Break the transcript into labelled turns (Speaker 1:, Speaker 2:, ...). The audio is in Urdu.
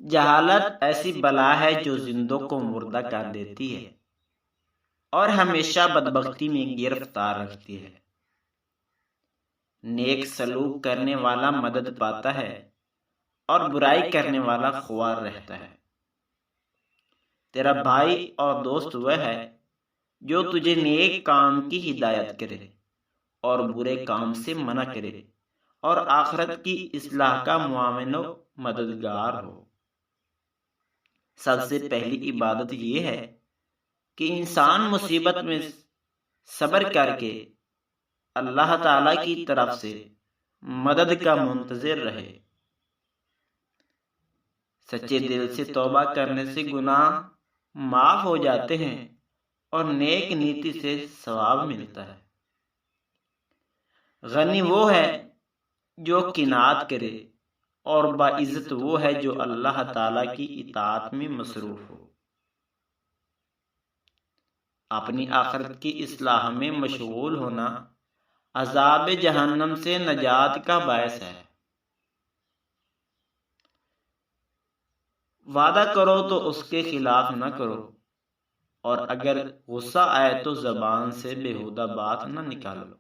Speaker 1: جہالت ایسی بلا ہے جو زندوں کو مردہ کر دیتی ہے اور ہمیشہ بدبختی میں گرفتار رکھتی ہے۔ نیک سلوک کرنے والا مدد پاتا ہے اور برائی کرنے والا خوار رہتا ہے۔ تیرا بھائی اور دوست وہ ہے جو تجھے نیک کام کی ہدایت کرے اور برے کام سے منع کرے اور آخرت کی اصلاح کا معاون و مددگار ہو۔ سب سے پہلی عبادت یہ ہے کہ انسان مصیبت میں صبر کر کے اللہ تعالی کی طرف سے مدد کا منتظر رہے۔ سچے دل سے توبہ کرنے سے گناہ معاف ہو جاتے ہیں اور نیک نیتی سے ثواب ملتا ہے۔ غنی وہ ہے جو قناعت کرے اور باعزت وہ ہے جو اللہ تعالی کی اطاعت میں مصروف ہو۔ اپنی آخرت کی اصلاح میں مشغول ہونا عذاب جہنم سے نجات کا باعث ہے۔ وعدہ کرو تو اس کے خلاف نہ کرو، اور اگر غصہ آئے تو زبان سے بیہودہ بات نہ نکالو۔